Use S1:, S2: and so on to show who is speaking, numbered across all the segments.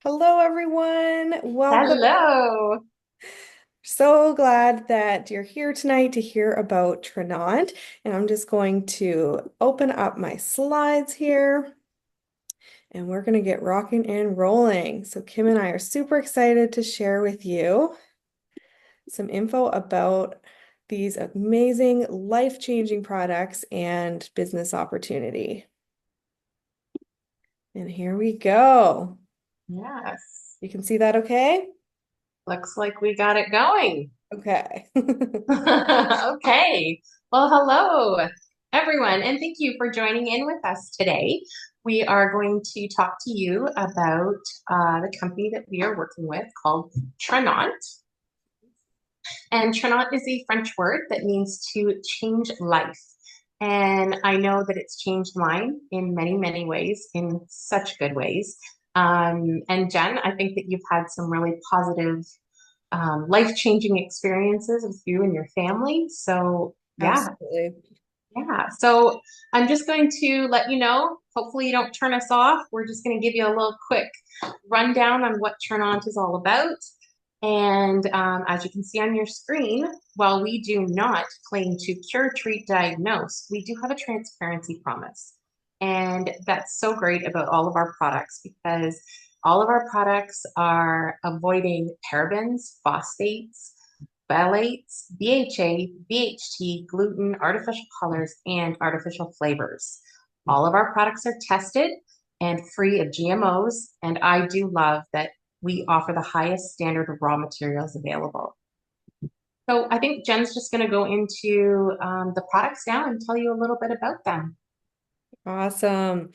S1: Hello, everyone. Welcome.
S2: Hello.
S1: So glad that you're here tonight to hear about Tranont. And I'm just going to open up my slides here and we're going to get rocking and rolling. So, Kim and I are super excited to share with you some info about these amazing, life-changing products and business opportunity. And here we go.
S2: Yes.
S1: You can see that okay?
S2: Looks like we got it going.
S1: Okay.
S2: Okay. Well, hello, everyone, and thank you for joining in with us today. We are going to talk to you about the company that we are working with called Tranont. And Tranont is a French word that means to change life. And I know that it's changed mine in many, many ways, in such good ways. And Jen, I think that you've had some really positive, life-changing experiences with you and your family. So yeah,
S1: Absolutely.
S2: yeah. So I'm just going to let you know, hopefully you don't turn us off. We're just going to give you a little quick rundown on what Tranont is all about. And as you can see on your screen, while we do not claim to cure, treat, diagnose, we do have a transparency promise. And that's so great about all of our products because all of our products are avoiding parabens, phosphates, phthalates, BHA, BHT, gluten, artificial colors, and artificial flavors. All of our products are tested and free of GMOs. And I do love that we offer the highest standard of raw materials available. So I think Jen's just going to go into the products now and tell you a little bit about them.
S1: Awesome.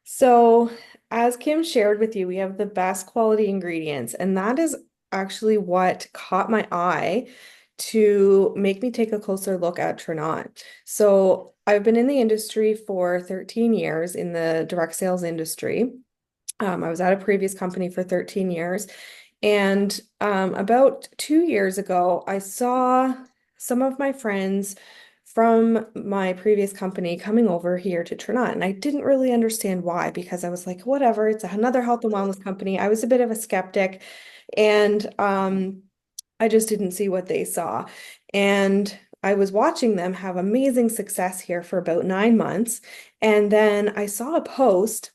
S1: So, as Kim shared with you, we have the best quality ingredients, and that is actually what caught my eye to make me take a closer look at Tranont. So, I've been in the industry for 13 years in the direct sales industry. I was at a previous company for 13 years. And about 2 years ago, I saw some of my friends from my previous company coming over here to Tranont. And I didn't really understand why, because I was like, whatever, it's another health and wellness company. I was a bit of a skeptic, and I just didn't see what they saw. And I was watching them have amazing success here for about 9 months. And then I saw a post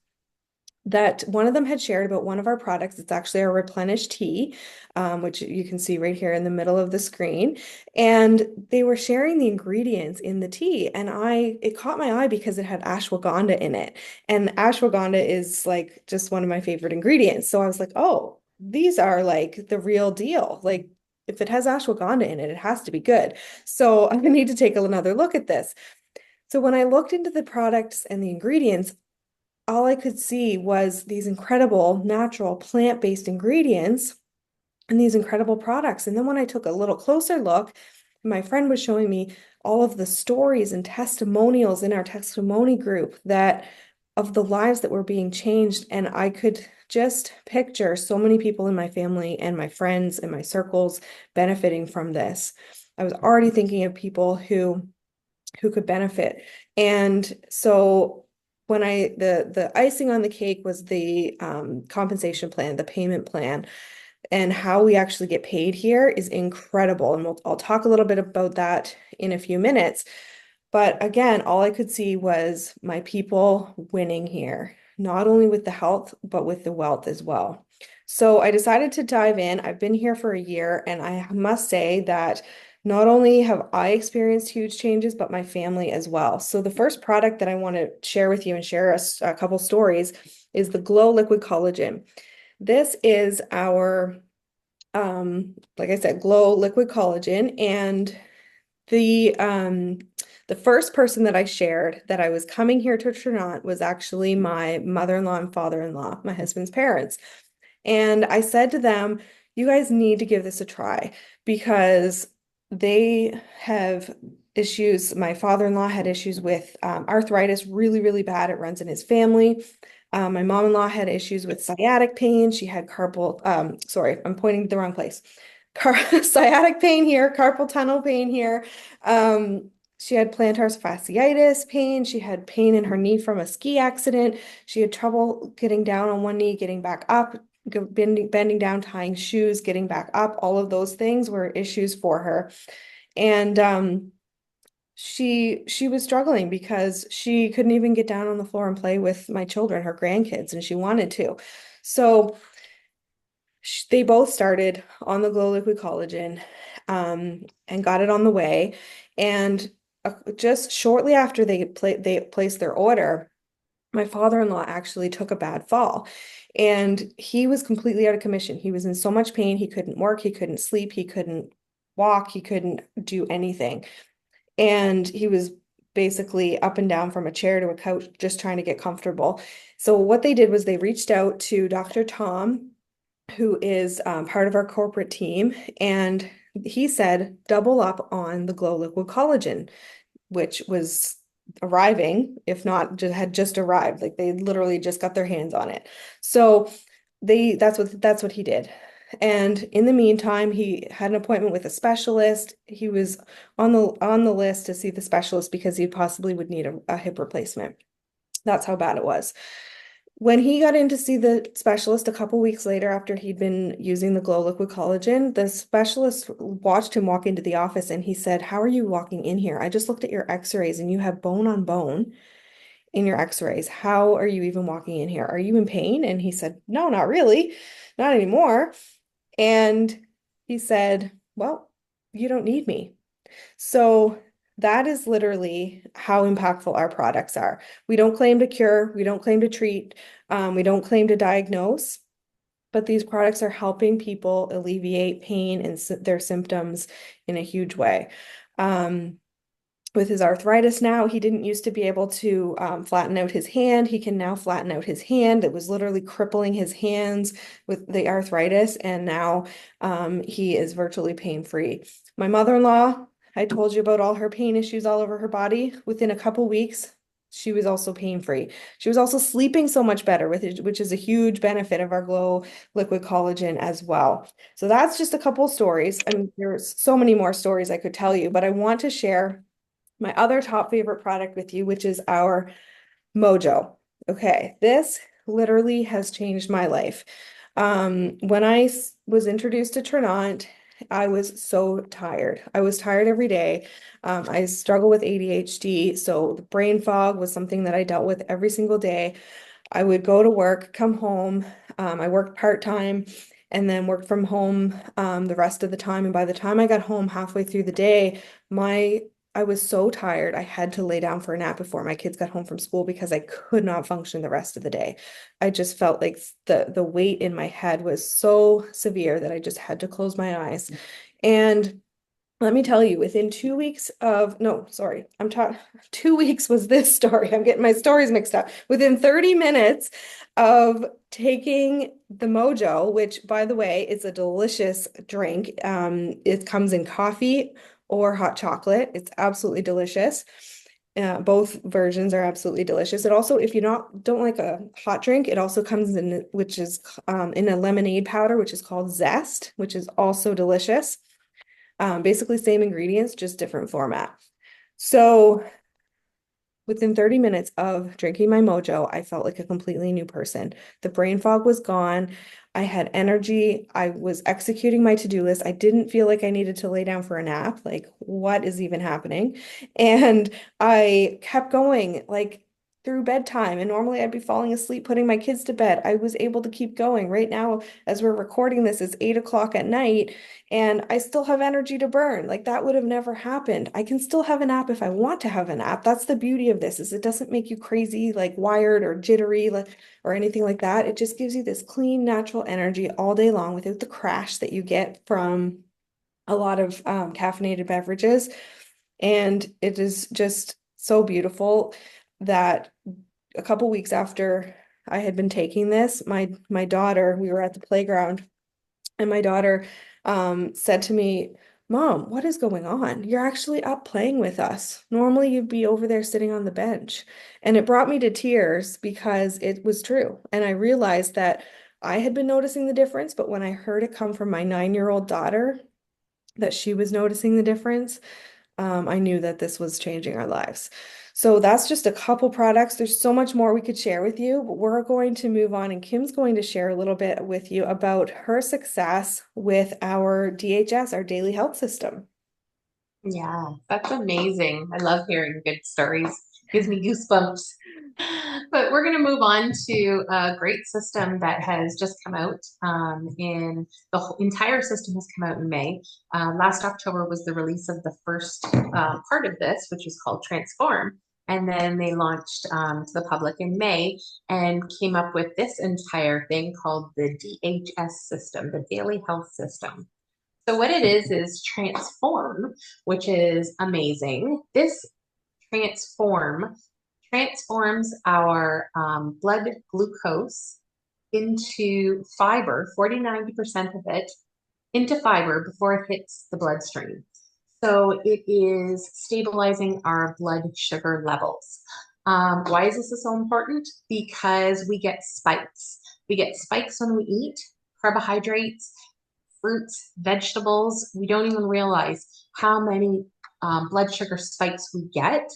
S1: that one of them had shared about one of our products. It's actually our Replenish tea, which you can see right here in the middle of the screen. And they were sharing the ingredients in the tea, and it caught my eye because it had ashwagandha in it. And ashwagandha is like just one of my favorite ingredients. So I was like, oh, these are like the real deal. Like if it has ashwagandha in it, it has to be good. So I need to take another look at this. So when I looked into the products and the ingredients, all I could see was these incredible natural plant-based ingredients and these incredible products. And then when I took a little closer look, my friend was showing me all of the stories and testimonials in our testimony group that of the lives that were being changed. And I could just picture so many people in my family and my friends and my circles benefiting from this. I was already thinking of people who could benefit. And so when the icing on the cake was the compensation plan, the payment plan, and how we actually get paid here is incredible. And I'll talk a little bit about that in a few minutes. But again, all I could see was my people winning here, not only with the health, but with the wealth as well. So I decided to dive in. I've been here for a year, and I must say that not only have I experienced huge changes, but my family as well. So the first product that I want to share with you and share a couple stories is the Glow Liquid Collagen. This is our, like I said, Glow Liquid Collagen, and the um the first person that I shared that I was coming here to Trinont was actually my mother-in-law and father-in-law, my husband's parents. And I said to them, you guys need to give this a try because they have issues. My father-in-law had issues with arthritis really, really bad. It runs in his family. My mom-in-law had issues with sciatic pain. She had sorry, I'm pointing to the wrong place. Sciatic pain here, carpal tunnel pain here. She had plantar fasciitis pain. She had pain in her knee from a ski accident. She had trouble getting down on one knee, getting back up. bending down, tying shoes, getting back up, all of those things were issues for her. And she was struggling because she couldn't even get down on the floor and play with my children, her grandkids, and she wanted to. So they both started on the Glow Liquid Collagen, and got it on the way. And just shortly after they placed their order, my father-in-law actually took a bad fall, and he was completely out of commission. He was in so much pain, he couldn't work, he couldn't sleep, he couldn't walk, he couldn't do anything. And he was basically up and down from a chair to a couch just trying to get comfortable. So what they did was they reached out to Dr. Tom, who is part of our corporate team, and he said double up on the Glow Liquid Collagen, which was arriving, if not just had just arrived. Like they literally just got their hands on it. So that's what he did. And in the meantime, he had an appointment with a specialist. He was on the list to see the specialist because he possibly would need a hip replacement. That's how bad it was. When he got in to see the specialist a couple weeks later after he'd been using the Glow Liquid Collagen, the specialist watched him walk into the office and he said, "How are you walking in here? I just looked at your x-rays and you have bone on bone in your x-rays. How are you even walking in here? Are you in pain?" And he said, "No, not really. Not anymore." And he said, "Well, you don't need me." So that is literally how impactful our products are. We don't claim to cure, we don't claim to treat, we don't claim to diagnose, but these products are helping people alleviate pain and their symptoms in a huge way. Um, with his arthritis now, he didn't used to be able to flatten out his hand. He can now flatten out his hand. It was literally crippling his hands with the arthritis, and now he is virtually pain-free. My mother-in-law, I told you about all her pain issues all over her body. Within a couple weeks, she was also pain-free. She was also sleeping so much better with it, which is a huge benefit of our Glow Liquid Collagen as well. So that's just a couple stories. I mean, there's so many more stories I could tell you, but I want to share my other top favorite product with you, which is our Mojo. Okay, this literally has changed my life. When I was introduced to Tranont, I was so tired. I was tired every day. I struggle with ADHD, so the brain fog was something that I dealt with every single day. I would go to work, come home. I worked part-time and then worked from home the rest of the time. And by the time I got home halfway through the day, my I was so tired. I had to lay down for a nap before my kids got home from school because I could not function the rest of the day. I just felt like the weight in my head was so severe that I just had to close my eyes. And let me tell you, within 2 weeks of, no, sorry, I'm talking, 2 weeks was this story. I'm getting my stories mixed up. Within 30 minutes of taking the Mojo, which by the way, is a delicious drink. It comes in coffee or hot chocolate. It's absolutely delicious. Both versions are absolutely delicious. It also, if you don't like a hot drink, it also comes in, which is in a lemonade powder, which is called Zest, which is also delicious. Basically same ingredients, just different format. So within 30 minutes of drinking my Mojo, I felt like a completely new person. The brain fog was gone. I had energy. I was executing my to-do list. I didn't feel like I needed to lay down for a nap. Like, what is even happening? And I kept going like through bedtime. And normally I'd be falling asleep putting my kids to bed. I was able to keep going. Right now, as we're recording this, it's 8 o'clock at night and I still have energy to burn. Like that would have never happened. I can still have a nap if I want to have a nap. That's the beauty of this, is it doesn't make you crazy, like wired or jittery, or anything like that. It just gives you this clean, natural energy all day long without the crash that you get from a lot of caffeinated beverages. And it is just so beautiful that a couple weeks after I had been taking this, my daughter, we were at the playground and my daughter said to me, "Mom, what is going on? You're actually up playing with us. Normally you'd be over there sitting on the bench." And it brought me to tears because it was true. And I realized that I had been noticing the difference, but when I heard it come from my 9-year-old daughter, that she was noticing the difference, I knew that this was changing our lives. So that's just a couple products. There's so much more we could share with you, but we're going to move on, and Kim's going to share a little bit with you about her success with our DHS, our daily health system.
S2: Yeah, that's amazing. I love hearing good stories. Gives me goosebumps. But we're going to move on to a great system that has just come out in the whole, entire system has come out in May. Last October was the release of the first part of this, which is called Transform. And then they launched to the public in May and came up with this entire thing called the DHS system, the Daily Health System. So what it is Transform, which is amazing. This Transform transforms our blood glucose into fiber, 40, 90% of it into fiber before it hits the bloodstream. So it is stabilizing our blood sugar levels. Why is this so important? Because we get spikes. We get spikes when we eat carbohydrates, fruits, vegetables. We don't even realize how many blood sugar spikes we get.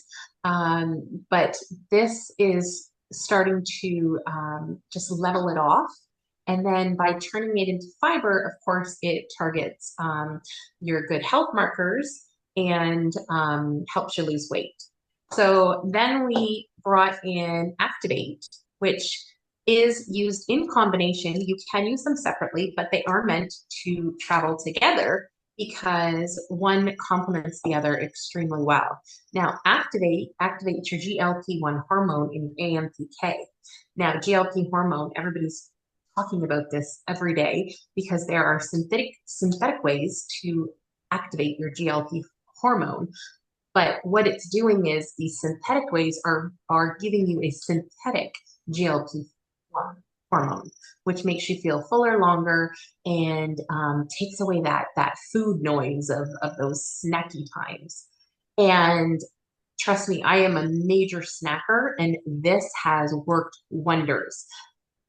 S2: But this is starting to just level it off. And then by turning it into fiber, of course, it targets your good health markers and helps you lose weight. So then we brought in Activate, which is used in combination. You can use them separately, but they are meant to travel together because one complements the other extremely well. Now, activate your GLP-1 hormone in AMPK. Now, GLP hormone, everybody's talking about this every day because there are synthetic ways to activate your GLP hormone. But what it's doing is these synthetic ways are giving you a synthetic GLP-1 hormone, which makes you feel fuller longer and takes away that food noise of those snacky times. And trust me, I am a major snacker, and this has worked wonders.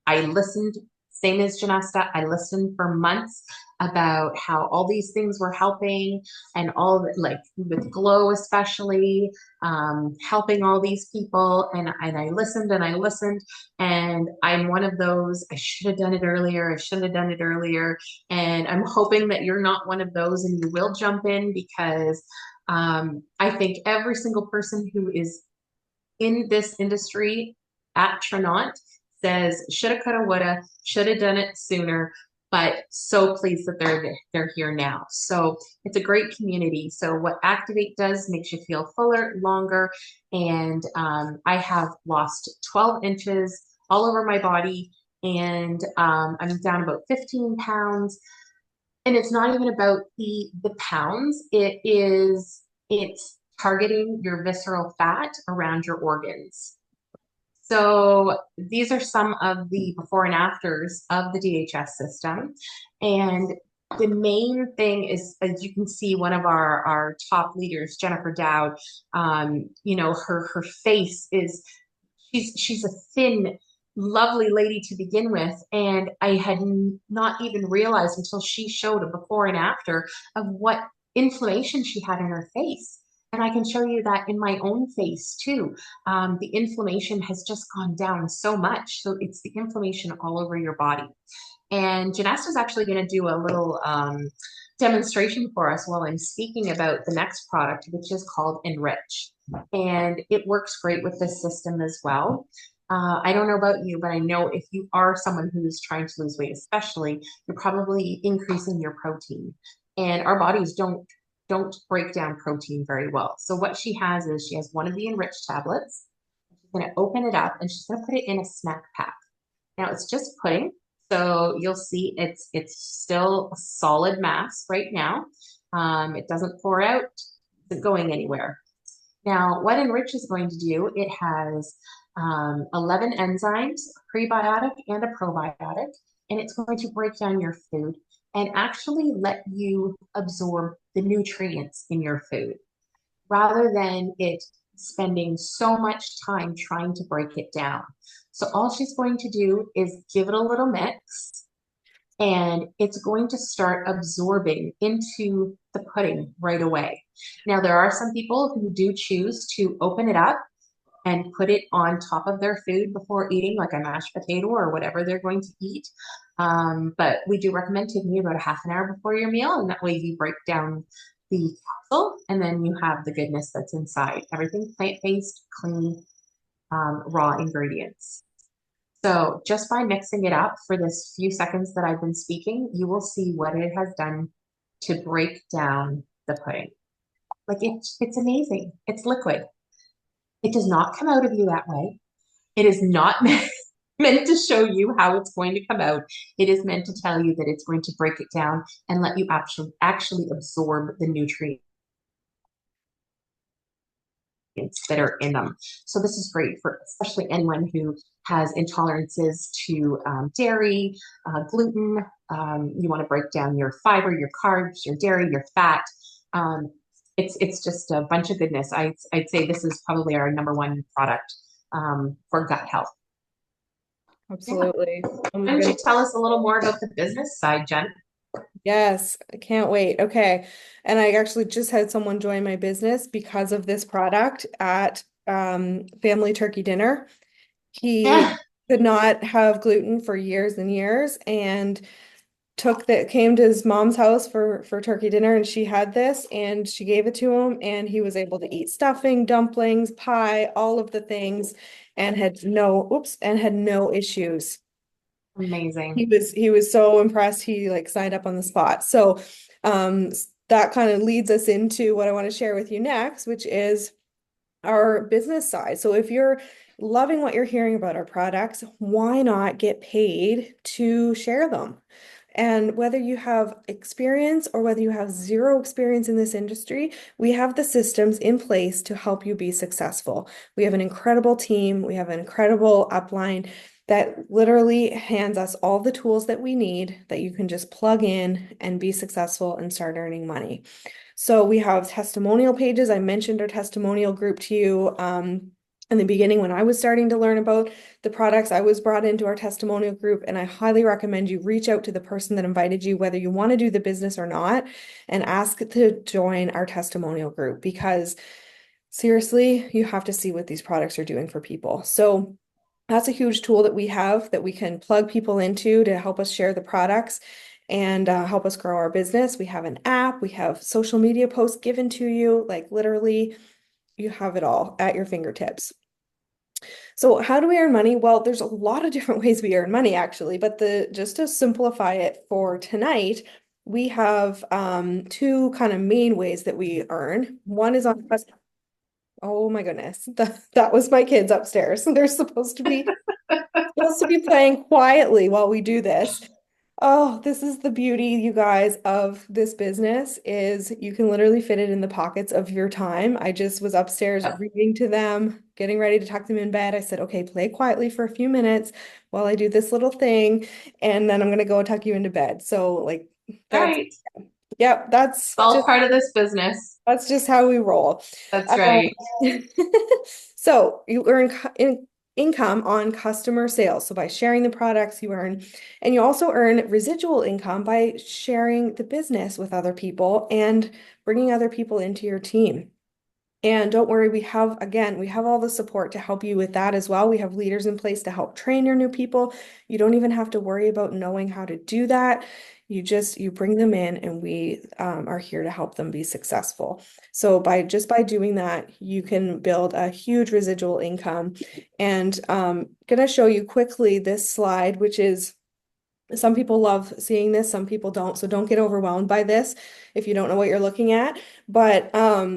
S2: I listened, same as Janesta, I listened for months about how all these things were helping and all like with Glow especially, helping all these people. And I listened and I listened. And I'm one of those, I should have done it earlier. I should have done it earlier. And I'm hoping that you're not one of those and you will jump in because I think every single person who is in this industry at Tranont says shoulda, coulda, woulda, should have done it sooner, but so pleased that they're here now. So it's a great community. So what Activate does makes you feel fuller, longer, and I have lost 12 inches all over my body, and I'm down about 15 pounds. And it's not even about the pounds. It's targeting your visceral fat around your organs. So these are some of the before and afters of the DHS system. And the main thing is, as you can see, one of our top leaders, Jennifer Dowd, her face is she's a thin, lovely lady to begin with. And I had not even realized until she showed a before and after of what inflammation she had in her face. And I can show you that in my own face too. The inflammation has just gone down so much. So it's the inflammation all over your body. And Janessa is actually going to do a little demonstration for us while I'm speaking about the next product, which is called Enrich. And it works great with this system as well. I don't know about you, but I know if you are someone who's trying to lose weight, especially, you're probably increasing your protein. And our bodies don't break down protein very well. So what she has is she has one of the Enrich tablets. She's going to open it up and she's going to put it in a snack pack. Now it's just pudding, so you'll see it's still a solid mass right now. It doesn't pour out, isn't going anywhere. Now, what Enrich is going to do, it has 11 enzymes, a prebiotic and a probiotic, and it's going to break down your food and actually let you absorb the nutrients in your food rather than it spending so much time trying to break it down. So all she's going to do is give it a little mix and it's going to start absorbing into the pudding right away. Now, there are some people who do choose to open it up and put it on top of their food before eating, like a mashed potato or whatever they're going to eat. But we do recommend taking it about a half an hour before your meal, and that way you break down the capsule and then you have the goodness that's inside. Everything plant-based, clean, raw ingredients. So just by mixing it up for this few seconds that I've been speaking, you will see what it has done to break down the pudding. Like it's amazing. It's liquid. It does not come out of you that way. It is not meant to show you how it's going to come out. It is meant to tell you that it's going to break it down and let you actually absorb the nutrients that are in them. So this is great for especially anyone who has intolerances to dairy, gluten. You want to break down your fiber, your carbs, your dairy, your fat. Um, it's just a bunch of goodness. I'd say this is probably our number one product for gut health. Yeah.
S1: Absolutely. Oh
S2: Why
S1: my
S2: don't you
S1: goodness.
S2: tell us a little more about the business side, Jen?
S1: Yes, I can't wait. Okay. And I actually just had someone join my business because of this product at family turkey dinner. He
S2: Yeah,
S1: could not have gluten for years and years and came to his mom's house for turkey dinner, and she had this and she gave it to him, and he was able to eat stuffing, dumplings, pie, all of the things, and had no issues.
S2: amazing.
S1: He was so impressed. He like signed up on the spot. So that kind of leads us into what I want to share with you next, which is our business side. So if you're loving what you're hearing about our products, why not get paid to share them? And whether you have experience or whether you have zero experience in this industry, we have the systems in place to help you be successful. We have an incredible team. We have an incredible upline that literally hands us all the tools that we need that you can just plug in and be successful and start earning money. So we have testimonial pages. I mentioned our testimonial group to you in the beginning when I was starting to learn about the products. I was brought into our testimonial group, and I highly recommend you reach out to the person that invited you, whether you want to do the business or not, and ask to join our testimonial group because seriously, you have to see what these products are doing for people. So that's a huge tool that we have that we can plug people into to help us share the products and help us grow our business. We have an app, we have social media posts given to you, like literally, you have it all at your fingertips. So how do we earn money? Well, there's a lot of different ways we earn money actually, but the just to simplify it for tonight, we have two kind of main ways that we earn. One is on oh my goodness, that was my kids upstairs. They're supposed to be playing quietly while we do this. Oh, this is the beauty, you guys, of this business is you can literally fit it in the pockets of your time. I just was upstairs reading to them, getting ready to tuck them in bed. I said, okay, play quietly for a few minutes while I do this little thing, and then I'm gonna go tuck you into bed. So like
S2: All
S1: that's
S2: right.
S1: yep,
S2: All part of this business.
S1: that's just how we roll.
S2: That's
S1: Um,
S2: right.
S1: so you earn income on customer sales. So by sharing the products you earn, and you also earn residual income by sharing the business with other people and bringing other people into your team. And don't worry, we have all the support to help you with that as well. We have leaders in place to help train your new people. You don't even have to worry about knowing how to do that. You bring them in and we are here to help them be successful. So by doing that, you can build a huge residual income. And gonna show you quickly this slide, which is some people love seeing this, some people don't. So don't get overwhelmed by this if you don't know what you're looking at. But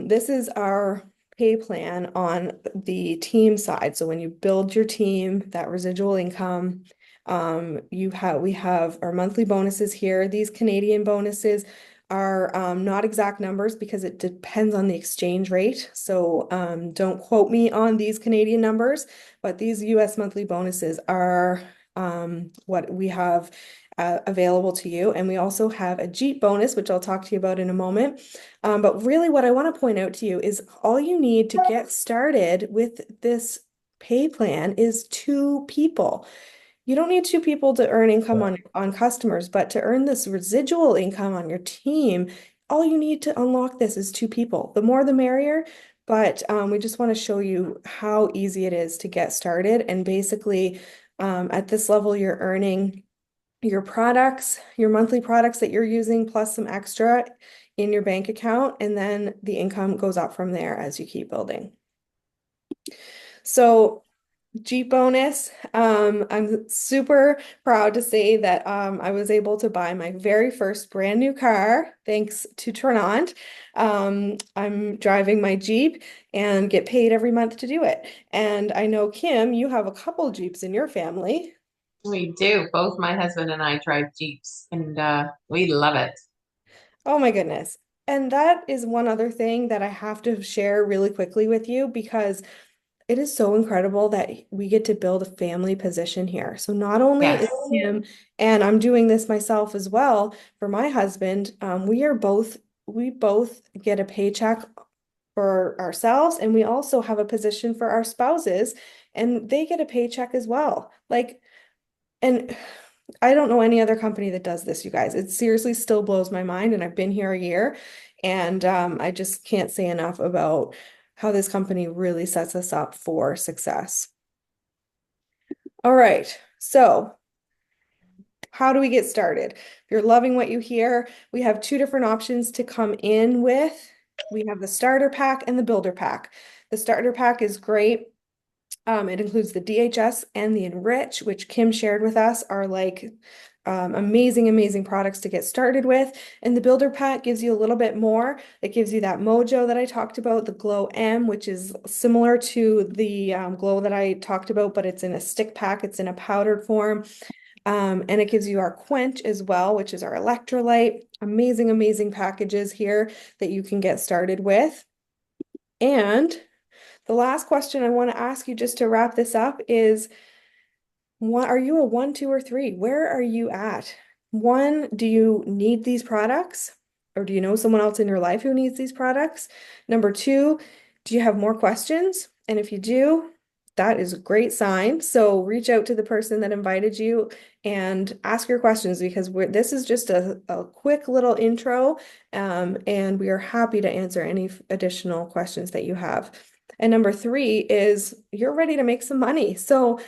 S1: this is our pay plan on the team side. So when you build your team, that residual income, we have our monthly bonuses here. These Canadian bonuses are not exact numbers because it depends on the exchange rate. So don't quote me on these Canadian numbers, but these US monthly bonuses are what we have available to you. And we also have a Jeep bonus, which I'll talk to you about in a moment. But really what I want to point out to you is all you need to get started with this pay plan is two people. You don't need two people to earn income on customers, but to earn this residual income on your team, all you need to unlock this is two people. The more the merrier, but we just want to show you how easy it is to get started. And basically, at this level, you're earning your products, your monthly products that you're using, plus some extra in your bank account, and then the income goes up from there as you keep building. So Jeep bonus. I'm super proud to say that I was able to buy my very first brand new car thanks to Tranont. I'm driving my Jeep and get paid every month to do it. And I know, Kim, you have a couple Jeeps in your family.
S2: We do. Both my husband and I drive Jeeps, and we love it.
S1: Oh my goodness. And that is one other thing that I have to share really quickly with you because it is so incredible that we get to build a family position here. So not only
S2: Yes.
S1: is him, and I'm doing this myself as well for my husband, we both get a paycheck for ourselves, and we also have a position for our spouses, and they get a paycheck as well. Like, and I don't know any other company that does this, you guys. It seriously still blows my mind, and I've been here a year, and I just can't say enough about how this company really sets us up for success. All right, so how do we get started? If you're loving what you hear, we have two different options to come in with. We have the starter pack and the builder pack. The starter pack is great. It includes the DHS and the Enrich, which Kim shared with us are like amazing, amazing products to get started with. And the Builder Pack gives you a little bit more. It gives you that mojo that I talked about, the Glow M, which is similar to the Glow that I talked about, but it's in a stick pack, it's in a powdered form. And it gives you our Quench as well, which is our electrolyte. Amazing, amazing packages here that you can get started with. And the last question I want to ask you just to wrap this up is, what are you, a one, two, or three? Where are you at? One, do you need these products? Or do you know someone else in your life who needs these products? Number two, do you have more questions? And if you do, that is a great sign. So reach out to the person that invited you and ask your questions because this is just a quick little intro, and we are happy to answer any additional questions that you have. And number three is you're ready to make some money. So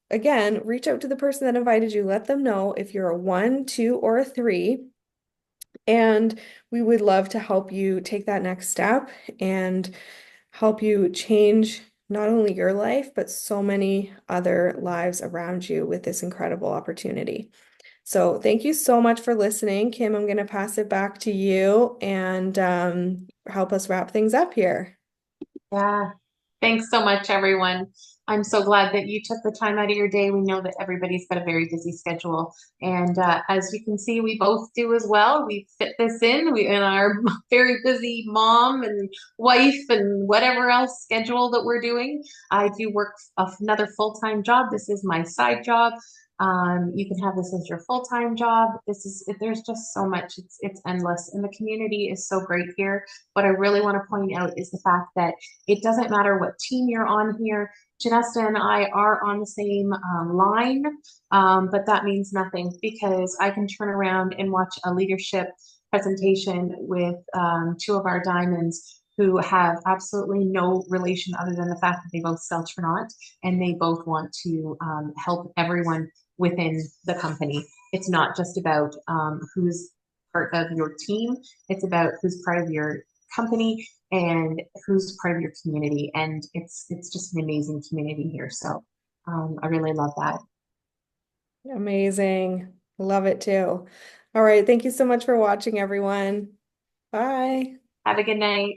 S1: again, reach out to the person that invited you. Let them know if you're a one, two, or a three. And we would love to help you take that next step and help you change not only your life, but so many other lives around you with this incredible opportunity. So thank you so much for listening. Kim, I'm going to pass it back to you and help us wrap things up here.
S2: Yeah. Thanks so much, everyone. I'm so glad that you took the time out of your day. We know that everybody's got a very busy schedule. And as you can see, we both do as well. We fit this in our very busy mom and wife and whatever else schedule that we're doing. I do work another full-time job. This is my side job. You can have this as your full-time job. There's just so much. It's endless. And the community is so great here. What I really want to point out is the fact that it doesn't matter what team you're on here. Janesta and I are on the same line, but that means nothing because I can turn around and watch a leadership presentation with two of our diamonds who have absolutely no relation other than the fact that they both sell Tranont and they both want to help everyone within the company. It's not just about who's part of your team, it's about who's part of your company and who's part of your community. And it's just an amazing community here. So I really love that.
S1: Amazing. Love it too. All right. Thank you so much for watching, everyone. Bye.
S2: Have a good night.